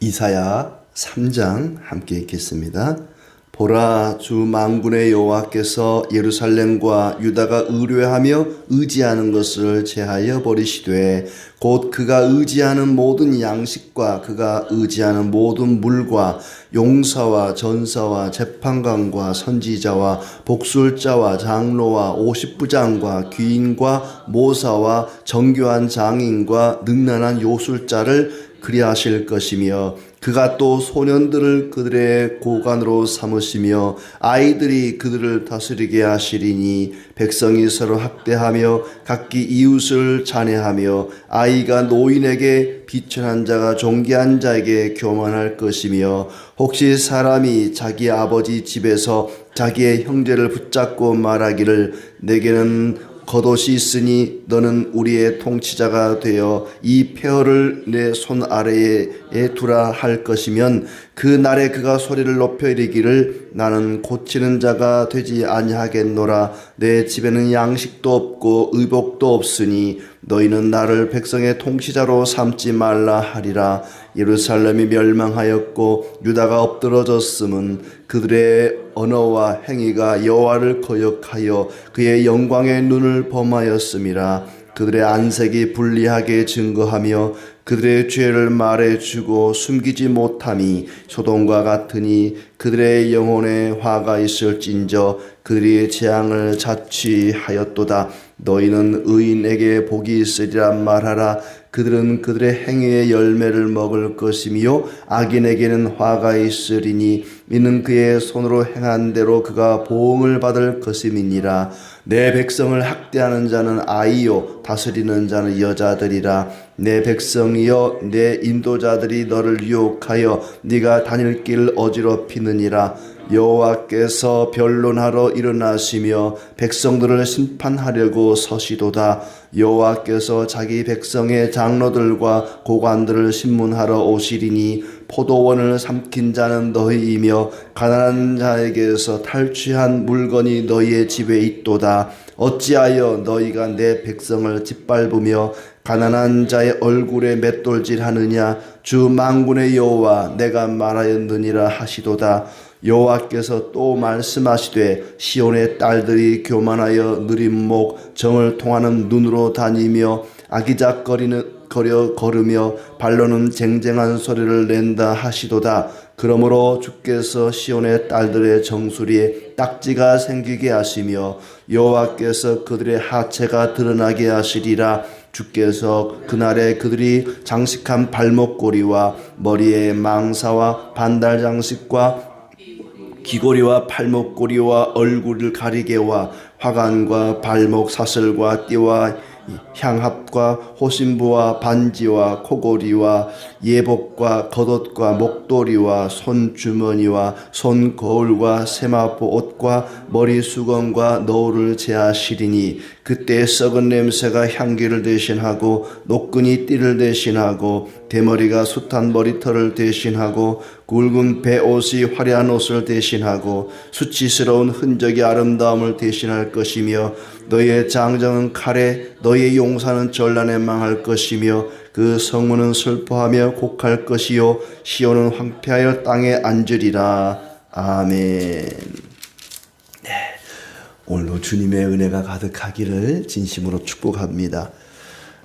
이사야 3장 함께 읽겠습니다. 보라, 주 만군의 여호와께서 예루살렘과 유다가 의뢰하며 의지하는 것을 제하여 버리시되 곧 그가 의지하는 모든 양식과 그가 의지하는 모든 물과 용사와 전사와 재판관과 선지자와 복술자와 장로와 오십부장과 귀인과 모사와 정교한 장인과 능란한 요술자를 그리하실 것이며 그가 또 소년들을 그들의 고관으로 삼으시며 아이들이 그들을 다스리게 하시리니 백성이 서로 학대하며 각기 이웃을 잔해하며 아이가 노인에게 비천한 자가 존귀한 자에게 교만할 것이며 혹시 사람이 자기 아버지 집에서 자기의 형제를 붙잡고 말하기를 내게는 겉옷이 있으니 너는 우리의 통치자가 되어 이 폐허를 내 손 아래에 두라 할 것이면 그 날에 그가 소리를 높여 이르기를 나는 고치는 자가 되지 아니하겠노라. 내 집에는 양식도 없고 의복도 없으니 너희는 나를 백성의 통치자로 삼지 말라 하리라. 예루살렘이 멸망하였고 유다가 엎드러졌음은 그들의 언어와 행위가 여호와를 거역하여 그의 영광의 눈을 범하였음이라. 그들의 안색이 불리하게 증거하며 그들의 죄를 말해주고 숨기지 못함이 소돔과 같으니 그들의 영혼에 화가 있을진저 그들의 재앙을 자취하였도다. 너희는 의인에게 복이 있으리라 말하라. 그들은 그들의 행위의 열매를 먹을 것이며 악인에게는 화가 있으리니 이는 그의 손으로 행한 대로 그가 보응을 받을 것임이니라. 내 백성을 학대하는 자는 아이요 다스리는 자는 여자들이라. 내 백성이여 내 인도자들이 너를 유혹하여 네가 다닐 길 어지럽히느니라. 여호와께서 변론하러 일어나시며 백성들을 심판하려고 서시도다. 여호와께서 자기 백성의 장로들과 고관들을 심문하러 오시리니 포도원을 삼킨 자는 너희이며 가난한 자에게서 탈취한 물건이 너희의 집에 있도다. 어찌하여 너희가 내 백성을 짓밟으며 가난한 자의 얼굴에 맷돌질하느냐. 주 만군의 여호와 내가 말하였느니라 하시도다. 여호와께서 또 말씀하시되 시온의 딸들이 교만하여 느린 목 정을 통하는 눈으로 다니며 아기작거려 걸으며 발로는 쟁쟁한 소리를 낸다 하시도다. 그러므로 주께서 시온의 딸들의 정수리에 딱지가 생기게 하시며 여호와께서 그들의 하체가 드러나게 하시리라. 주께서 그날에 그들이 장식한 발목고리와 머리에 망사와 반달 장식과 귀고리와 팔목고리와 얼굴을 가리개와 화관과 발목 사슬과 띠와 향합과 호심부와 반지와 코고리와 예복과 겉옷과 목도리와 손주머니와 손거울과 세마포 옷과 머리 수건과 너울을 제하시리니 그때 썩은 냄새가 향기를 대신하고 노끈이 띠를 대신하고 대머리가 숱한 머리털을 대신하고 굵은 배옷이 화려한 옷을 대신하고 수치스러운 흔적이 아름다움을 대신할 것이며 너희의 장정은 칼에 너희의 용사는 전란에 망할 것이며 그 성문은 슬퍼하며 곡할 것이요 시온은 황폐하여 땅에 앉으리라. 아멘. 네, 오늘도 주님의 은혜가 가득하기를 진심으로 축복합니다.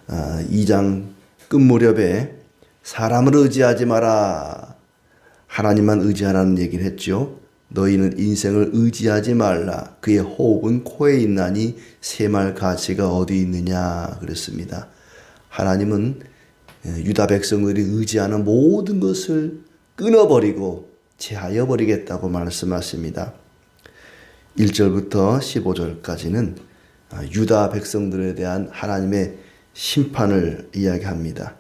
2장 끝무렵에 사람을 의지하지 마라, 하나님만 의지하라는 얘기를 했죠. 너희는 인생을 의지하지 말라. 그의 호흡은 코에 있나니 새말 가치가 어디 있느냐 그랬습니다. 하나님은 유다 백성들이 의지하는 모든 것을 끊어버리고 제하여 버리겠다고 말씀하십니다. 1절부터 15절까지는 유다 백성들에 대한 하나님의 심판을 이야기합니다.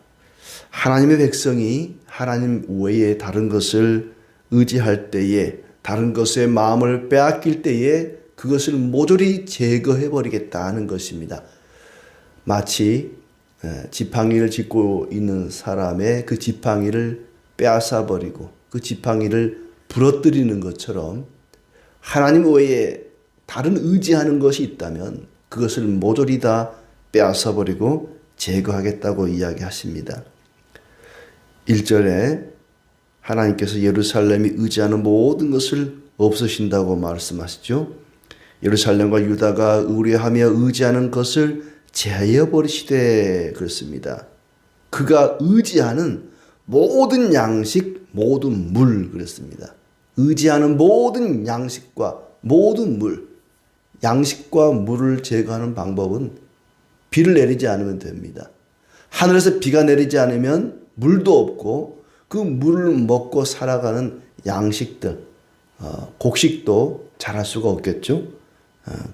하나님의 백성이 하나님 외에 다른 것을 의지할 때에, 다른 것에 마음을 빼앗길 때에 그것을 모조리 제거해버리겠다는 것입니다. 마치 지팡이를 짚고 있는 사람의 그 지팡이를 빼앗아버리고 그 지팡이를 부러뜨리는 것처럼 하나님 외에 다른 의지하는 것이 있다면 그것을 모조리 다 빼앗아버리고 제거하겠다고 이야기하십니다. 1절에 하나님께서 예루살렘이 의지하는 모든 것을 없으신다고 말씀하시죠. 예루살렘과 유다가 의뢰하며 의지하는 것을 제하여 버리시되 그렇습니다. 그가 의지하는 모든 양식, 모든 물 그랬습니다. 의지하는 모든 양식과 모든 물, 양식과 물을 제거하는 방법은 비를 내리지 않으면 됩니다. 하늘에서 비가 내리지 않으면 물도 없고 그 물을 먹고 살아가는 양식들, 곡식도 자랄 수가 없겠죠.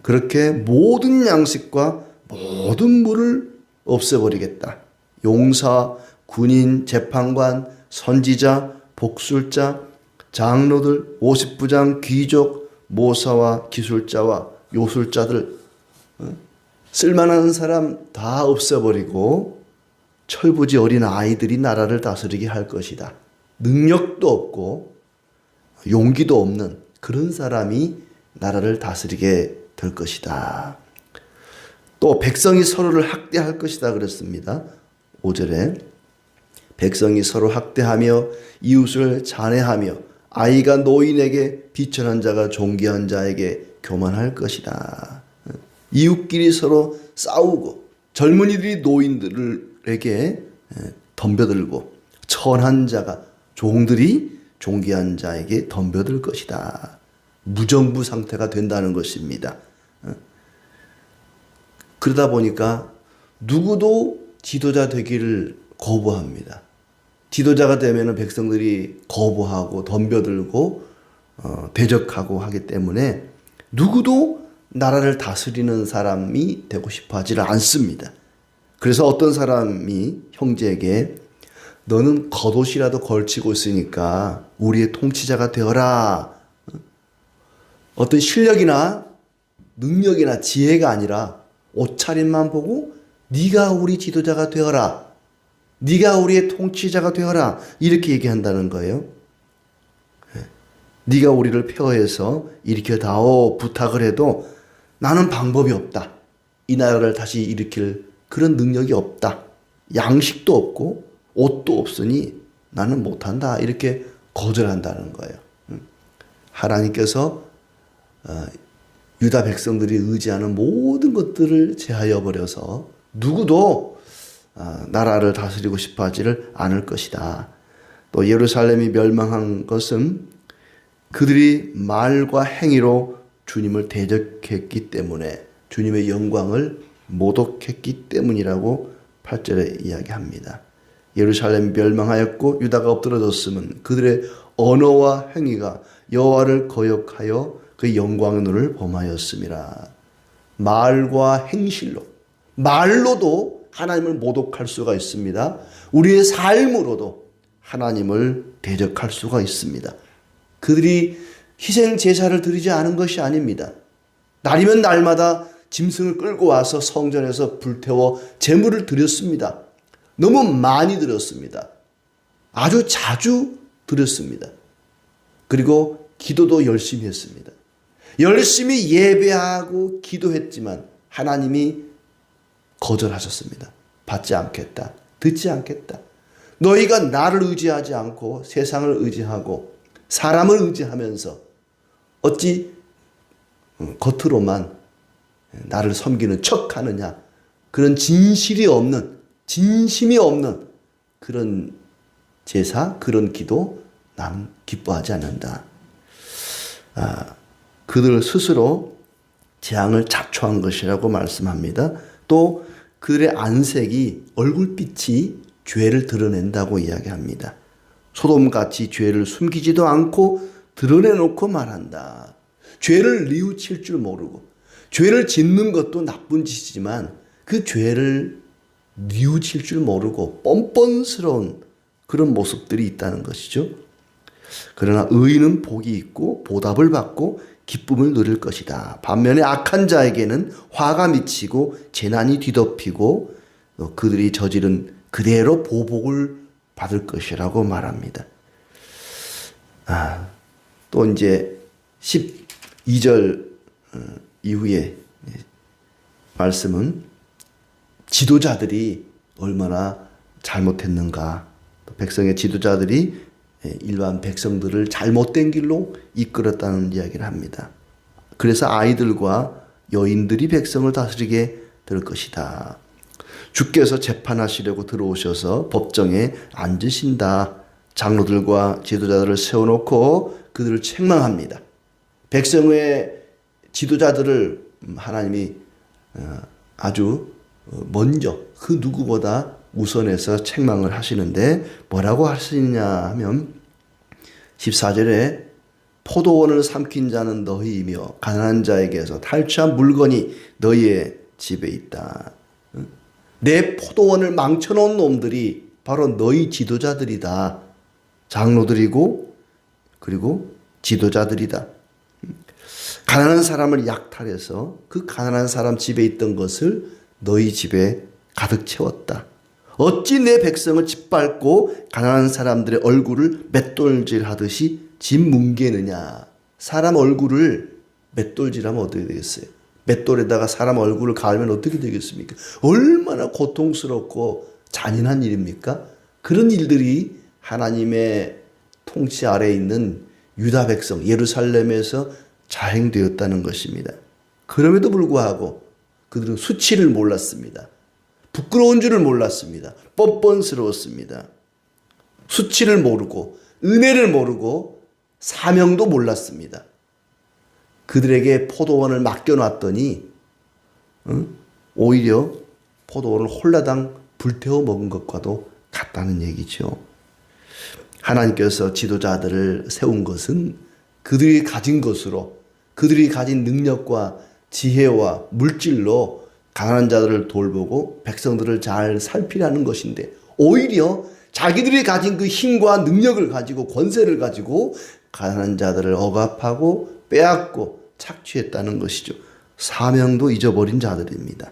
그렇게 모든 양식과 모든 물을 없애버리겠다. 용사, 군인, 재판관, 선지자, 복술자, 장로들, 50부장, 귀족, 모사와 기술자와 요술자들, 쓸만한 사람 다 없애버리고 철부지 어린 아이들이 나라를 다스리게 할 것이다. 능력도 없고 용기도 없는 그런 사람이 나라를 다스리게 될 것이다. 또 백성이 서로를 학대할 것이다 그랬습니다. 5절에 백성이 서로 학대하며 이웃을 잔해하며 아이가 노인에게 비천한 자가 존귀한 자에게 교만할 것이다. 이웃끼리 서로 싸우고 젊은이들이 노인들에게 덤벼들고 천한 자가 종들이 존귀한 자에게 덤벼들 것이다. 무정부 상태가 된다는 것입니다. 그러다 보니까 누구도 지도자 되기를 거부합니다. 지도자가 되면 백성들이 거부하고 덤벼들고 대적하고 하기 때문에 누구도 나라를 다스리는 사람이 되고 싶어 하지를 않습니다. 그래서 어떤 사람이 형제에게 너는 겉옷이라도 걸치고 있으니까 우리의 통치자가 되어라. 어떤 실력이나 능력이나 지혜가 아니라 옷차림만 보고 네가 우리 지도자가 되어라. 네가 우리의 통치자가 되어라. 이렇게 얘기한다는 거예요. 네가 우리를 폐허해서 일으켜다오 부탁을 해도 나는 방법이 없다. 이 나라를 다시 일으킬 그런 능력이 없다. 양식도 없고 옷도 없으니 나는 못한다. 이렇게 거절한다는 거예요. 하나님께서 유다 백성들이 의지하는 모든 것들을 제하여 버려서 누구도 나라를 다스리고 싶어 하지를 않을 것이다. 또 예루살렘이 멸망한 것은 그들이 말과 행위로 주님을 대적했기 때문에 주님의 영광을 모독했기 때문이라고 8절에 이야기합니다. 예루살렘이 멸망하였고 유다가 엎드러졌으면 그들의 언어와 행위가 여호와를 거역하여 그 영광의 눈을 범하였음이라. 말과 행실로, 말로도 하나님을 모독할 수가 있습니다. 우리의 삶으로도 하나님을 대적할 수가 있습니다. 그들이 희생 제사를 드리지 않은 것이 아닙니다. 날이면 날마다 짐승을 끌고 와서 성전에서 불태워 제물을 드렸습니다. 너무 많이 드렸습니다. 아주 자주 드렸습니다. 그리고 기도도 열심히 했습니다. 열심히 예배하고 기도했지만 하나님이 거절하셨습니다. 받지 않겠다. 듣지 않겠다. 너희가 나를 의지하지 않고 세상을 의지하고 사람을 의지하면서 어찌 겉으로만 나를 섬기는 척하느냐. 그런 진실이 없는, 진심이 없는 그런 제사, 그런 기도 나는 기뻐하지 않는다. 그들 스스로 재앙을 자초한 것이라고 말씀합니다. 또 그들의 안색이, 얼굴빛이 죄를 드러낸다고 이야기합니다. 소돔같이 죄를 숨기지도 않고 드러내놓고 말한다. 죄를 뉘우칠 줄 모르고 죄를 짓는 것도 나쁜 짓이지만 그 죄를 뉘우칠 줄 모르고 뻔뻔스러운 그런 모습들이 있다는 것이죠. 그러나 의인은 복이 있고 보답을 받고 기쁨을 누릴 것이다. 반면에 악한 자에게는 화가 미치고 재난이 뒤덮이고 그들이 저지른 그대로 보복을 받을 것이라고 말합니다. 또 이제 12절 이후에 말씀은 지도자들이 얼마나 잘못했는가, 백성의 지도자들이 일반 백성들을 잘못된 길로 이끌었다는 이야기를 합니다. 그래서 아이들과 여인들이 백성을 다스리게 될 것이다. 주께서 재판하시려고 들어오셔서 법정에 앉으신다. 장로들과 지도자들을 세워놓고 그들을 책망합니다. 백성의 지도자들을 하나님이 아주 먼저 그 누구보다 우선해서 책망을 하시는데 뭐라고 하시느냐 하면 14절에 포도원을 삼킨 자는 너희이며 가난한 자에게서 탈취한 물건이 너희의 집에 있다. 내 포도원을 망쳐놓은 놈들이 바로 너희 지도자들이다. 장로들이고 그리고 지도자들이다. 가난한 사람을 약탈해서 그 가난한 사람 집에 있던 것을 너희 집에 가득 채웠다. 어찌 내 백성을 짓밟고 가난한 사람들의 얼굴을 맷돌질하듯이 짓뭉개느냐. 사람 얼굴을 맷돌질하면 어떻게 되겠어요? 맷돌에다가 사람 얼굴을 가르면 어떻게 되겠습니까? 얼마나 고통스럽고 잔인한 일입니까? 그런 일들이 하나님의 통치 아래에 있는 유다 백성 예루살렘에서 자행되었다는 것입니다. 그럼에도 불구하고 그들은 수치를 몰랐습니다. 부끄러운 줄을 몰랐습니다. 뻔뻔스러웠습니다. 수치를 모르고 은혜를 모르고 사명도 몰랐습니다. 그들에게 포도원을 맡겨놨더니 오히려 포도원을 홀라당 불태워 먹은 것과도 같다는 얘기죠. 하나님께서 지도자들을 세운 것은 그들이 가진 것으로 그들이 가진 능력과 지혜와 물질로 가난한 자들을 돌보고 백성들을 잘 살피라는 것인데 오히려 자기들이 가진 그 힘과 능력을 가지고 권세를 가지고 가난한 자들을 억압하고 빼앗고 착취했다는 것이죠. 사명도 잊어버린 자들입니다.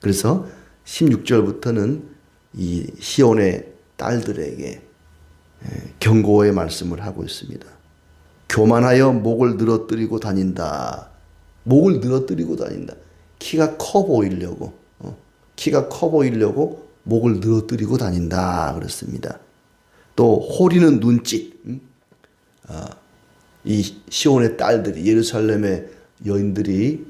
그래서 16절부터는 이 시온의 딸들에게 경고의 말씀을 하고 있습니다. 교만하여 목을 늘어뜨리고 다닌다. 목을 늘어뜨리고 다닌다. 키가 커 보이려고 목을 늘어뜨리고 다닌다 그랬습니다. 또 호리는 눈짓. 이 시온의 딸들이 예루살렘의 여인들이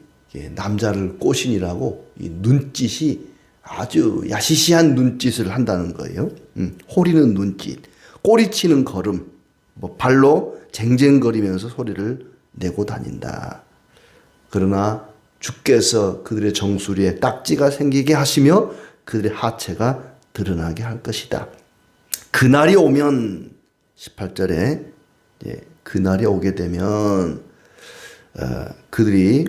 남자를 꼬신이라고 이 눈짓이 아주 야시시한 눈짓을 한다는 거예요. 호리는 눈짓, 꼬리치는 걸음, 발로 쟁쟁거리면서 소리를 내고 다닌다. 그러나 주께서 그들의 정수리에 딱지가 생기게 하시며 그들의 하체가 드러나게 할 것이다. 그날이 오면 18절에 그날이 오게 되면 그들이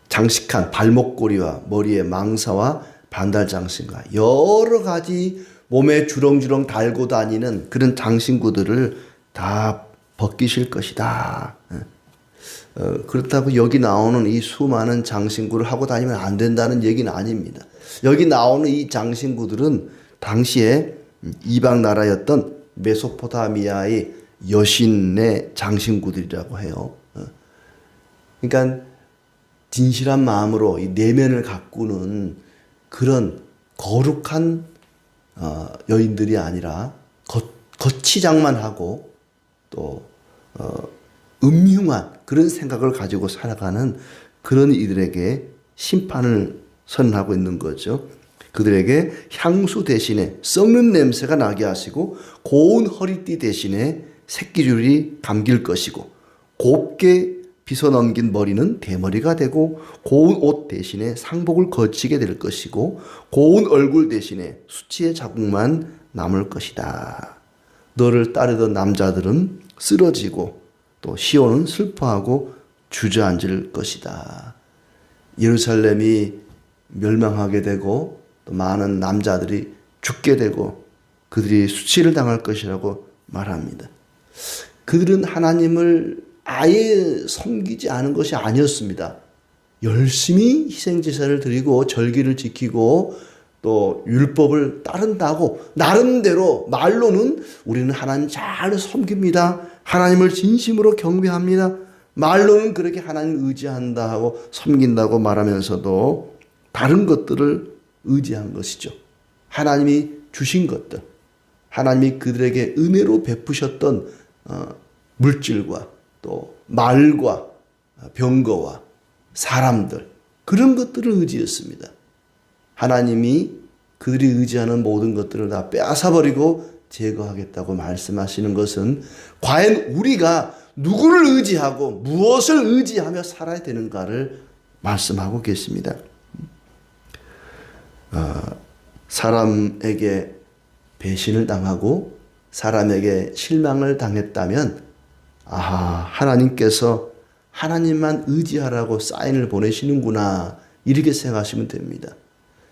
장식한 발목걸이와 머리에 망사와 반달장신과 여러 가지 몸에 주렁주렁 달고 다니는 그런 장신구들을 다 벗기실 것이다. 그렇다고 여기 나오는 이 수많은 장신구를 하고 다니면 안 된다는 얘기는 아닙니다. 여기 나오는 이 장신구들은 당시에 이방 나라였던 메소포타미아의 여신의 장신구들이라고 해요. 그러니까 진실한 마음으로 이 내면을 가꾸는 그런 거룩한 여인들이 아니라 거치장만 하고 또 음흉한 그런 생각을 가지고 살아가는 그런 이들에게 심판을 선언하고 있는 거죠. 그들에게 향수 대신에 썩는 냄새가 나게 하시고 고운 허리띠 대신에 새끼줄이 감길 것이고 곱게 빗어넘긴 머리는 대머리가 되고 고운 옷 대신에 상복을 거치게 될 것이고 고운 얼굴 대신에 수치의 자국만 남을 것이다. 너를 따르던 남자들은 쓰러지고 또 시온은 슬퍼하고 주저앉을 것이다. 예루살렘이 멸망하게 되고 또 많은 남자들이 죽게 되고 그들이 수치를 당할 것이라고 말합니다. 그들은 하나님을 아예 섬기지 않은 것이 아니었습니다. 열심히 희생제사를 드리고 절기를 지키고 또 율법을 따른다고 나름대로 말로는 우리는 하나님 잘 섬깁니다. 하나님을 진심으로 경배합니다. 말로는 그렇게 하나님 의지한다 하고 섬긴다고 말하면서도 다른 것들을 의지한 것이죠. 하나님이 주신 것들, 하나님이 그들에게 은혜로 베푸셨던 물질과 또 말과 병거와 사람들, 그런 것들을 의지했습니다. 하나님이 그들이 의지하는 모든 것들을 다 빼앗아버리고 제거하겠다고 말씀하시는 것은 과연 우리가 누구를 의지하고 무엇을 의지하며 살아야 되는가를 말씀하고 계십니다. 사람에게 배신을 당하고 사람에게 실망을 당했다면 하나님께서 하나님만 의지하라고 사인을 보내시는구나, 이렇게 생각하시면 됩니다.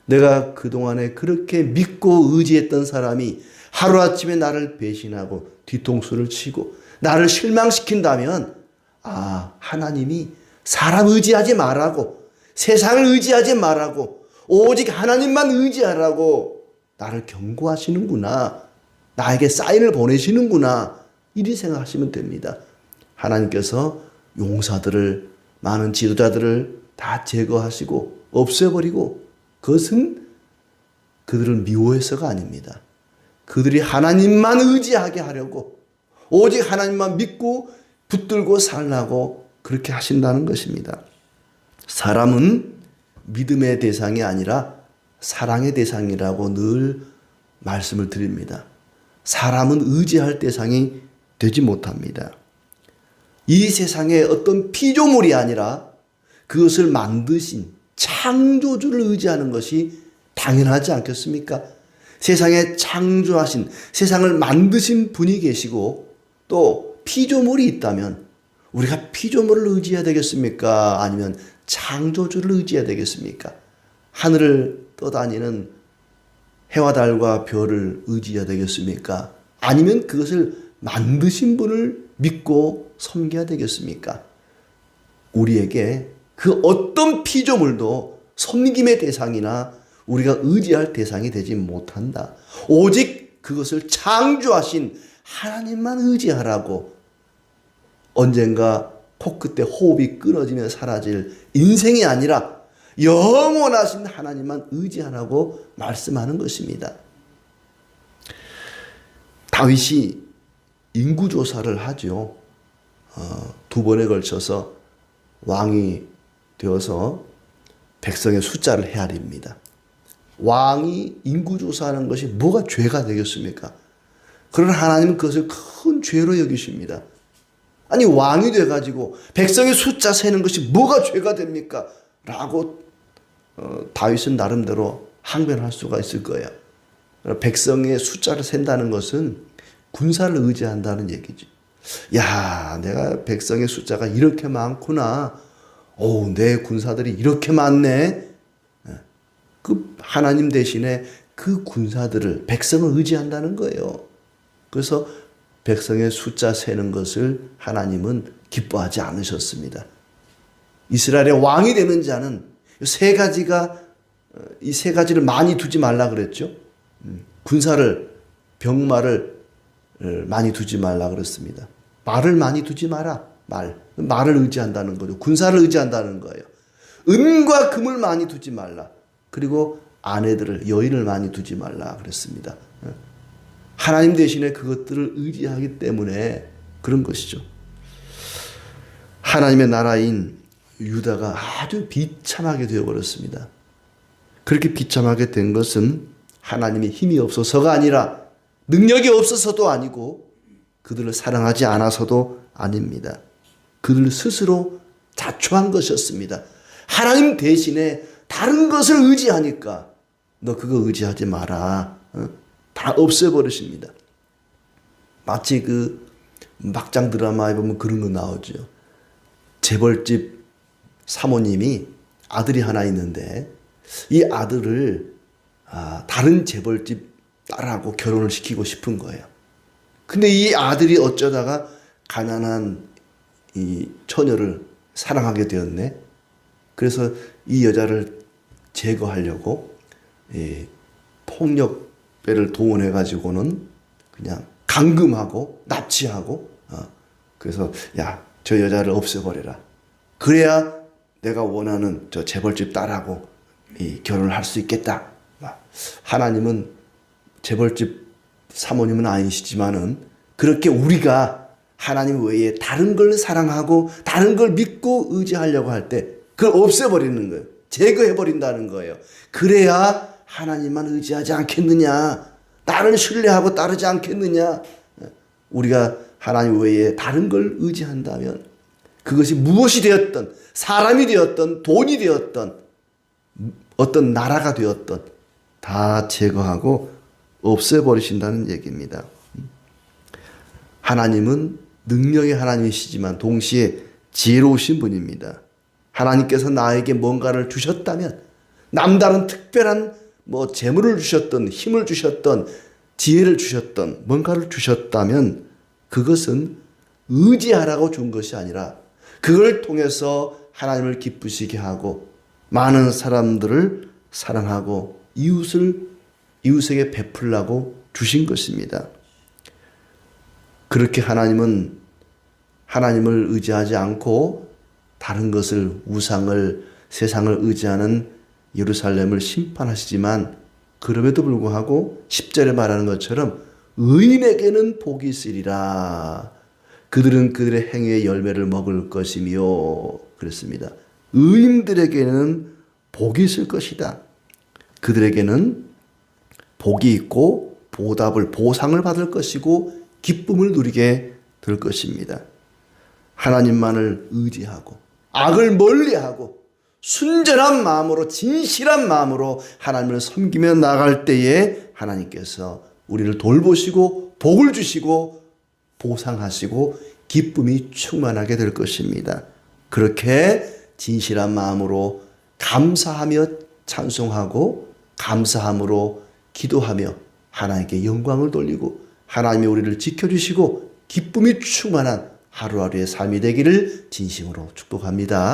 내가 그동안에 그렇게 믿고 의지했던 사람이 하루아침에 나를 배신하고 뒤통수를 치고 나를 실망시킨다면 하나님이 사람 의지하지 말라고, 세상을 의지하지 말라고, 오직 하나님만 의지하라고 나를 경고하시는구나, 나에게 사인을 보내시는구나, 이리 생각하시면 됩니다. 하나님께서 용사들을, 많은 지도자들을 다 제거하시고 없애버리고, 그것은 그들을 미워해서가 아닙니다. 그들이 하나님만 의지하게 하려고, 오직 하나님만 믿고 붙들고 살라고 그렇게 하신다는 것입니다. 사람은 믿음의 대상이 아니라 사랑의 대상이라고 늘 말씀을 드립니다. 사람은 의지할 대상이 되지 못합니다. 이 세상의 어떤 피조물이 아니라 그것을 만드신 창조주를 의지하는 것이 당연하지 않겠습니까? 세상에 창조하신, 세상을 만드신 분이 계시고 또 피조물이 있다면 우리가 피조물을 의지해야 되겠습니까? 아니면 창조주를 의지해야 되겠습니까? 하늘을 떠다니는 해와 달과 별을 의지해야 되겠습니까? 아니면 그것을 만드신 분을 믿고 섬겨야 되겠습니까? 우리에게 그 어떤 피조물도 섬김의 대상이나 우리가 의지할 대상이 되지 못한다. 오직 그것을 창조하신 하나님만 의지하라고, 언젠가 코끝에 호흡이 끊어지면 사라질 인생이 아니라 영원하신 하나님만 의지하라고 말씀하는 것입니다. 다윗이 인구조사를 하죠. 2번에 걸쳐서 왕이 되어서 백성의 숫자를 헤아립니다. 왕이 인구조사하는 것이 뭐가 죄가 되겠습니까? 그러나 하나님은 그것을 큰 죄로 여기십니다. 아니, 왕이 돼가지고 백성의 숫자 세는 것이 뭐가 죄가 됩니까? 라고 다윗은 나름대로 항변할 수가 있을 거예요. 백성의 숫자를 센다는 것은 군사를 의지한다는 얘기죠. 야, 내가 백성의 숫자가 이렇게 많구나. 내 군사들이 이렇게 많네. 그 하나님 대신에 그 군사들을, 백성을 의지한다는 거예요. 그래서 백성의 숫자 세는 것을 하나님은 기뻐하지 않으셨습니다. 이스라엘의 왕이 되는 자는 이 세 가지를 많이 두지 말라 그랬죠. 군사를, 병마를 많이 두지 말라 그랬습니다. 말을 많이 두지 마라. 말을 의지한다는 거죠. 군사를 의지한다는 거예요. 은과 금을 많이 두지 말라. 그리고 아내들을, 여인을 많이 두지 말라 그랬습니다. 하나님 대신에 그것들을 의지하기 때문에 그런 것이죠. 하나님의 나라인 유다가 아주 비참하게 되어버렸습니다. 그렇게 비참하게 된 것은 하나님의 힘이 없어서가 아니라 능력이 없어서도 아니고 그들을 사랑하지 않아서도 아닙니다. 그들 스스로 자초한 것이었습니다. 하나님 대신에 다른 것을 의지하니까 너 그거 의지하지 마라. 다 없애버리십니다. 마치 그 막장 드라마에 보면 그런 거 나오죠. 재벌집 사모님이 아들이 하나 있는데 이 아들을 다른 재벌집 딸하고 결혼을 시키고 싶은 거예요. 근데 이 아들이 어쩌다가 가난한 이 처녀를 사랑하게 되었네. 그래서 이 여자를 제거하려고 폭력배를 동원해 가지고는 그냥 감금하고 납치하고 그래서 야, 저 여자를 없애버려라. 그래야 내가 원하는 저 재벌집 딸하고 결혼을 할 수 있겠다. 하나님은 재벌집 사모님은 아니시지만은 그렇게 우리가 하나님 외에 다른 걸 사랑하고 다른 걸 믿고 의지하려고 할 때 그걸 없애버리는 거예요. 제거해버린다는 거예요. 그래야 하나님만 의지하지 않겠느냐. 나를 신뢰하고 따르지 않겠느냐. 우리가 하나님 외에 다른 걸 의지한다면 그것이 무엇이 되었든 사람이 되었든 돈이 되었든 어떤 나라가 되었든 다 제거하고 없애버리신다는 얘기입니다. 하나님은 능력의 하나님이시지만 동시에 지혜로우신 분입니다. 하나님께서 나에게 뭔가를 주셨다면 남다른 특별한 재물을 주셨던 힘을 주셨던 지혜를 주셨던 뭔가를 주셨다면 그것은 의지하라고 준 것이 아니라 그걸 통해서 하나님을 기쁘시게 하고 많은 사람들을 사랑하고 이웃에게 베풀라고 주신 것입니다. 그렇게 하나님은 하나님을 의지하지 않고 다른 것을 우상을 세상을 의지하는 예루살렘을 심판하시지만 그럼에도 불구하고 10절에 말하는 것처럼 의인에게는 복이 있으리라. 그들은 그들의 행위의 열매를 먹을 것이며 그랬습니다. 의인들에게는 복이 있을 것이다. 그들에게는 복이 있고 보상을 받을 것이고 기쁨을 누리게 될 것입니다. 하나님만을 의지하고 악을 멀리하고 순전한 마음으로 진실한 마음으로 하나님을 섬기며 나갈 때에 하나님께서 우리를 돌보시고 복을 주시고 보상하시고 기쁨이 충만하게 될 것입니다. 그렇게 진실한 마음으로 감사하며 찬송하고 감사함으로 기도하며 하나님께 영광을 돌리고 하나님이 우리를 지켜주시고 기쁨이 충만한 하루하루의 삶이 되기를 진심으로 축복합니다.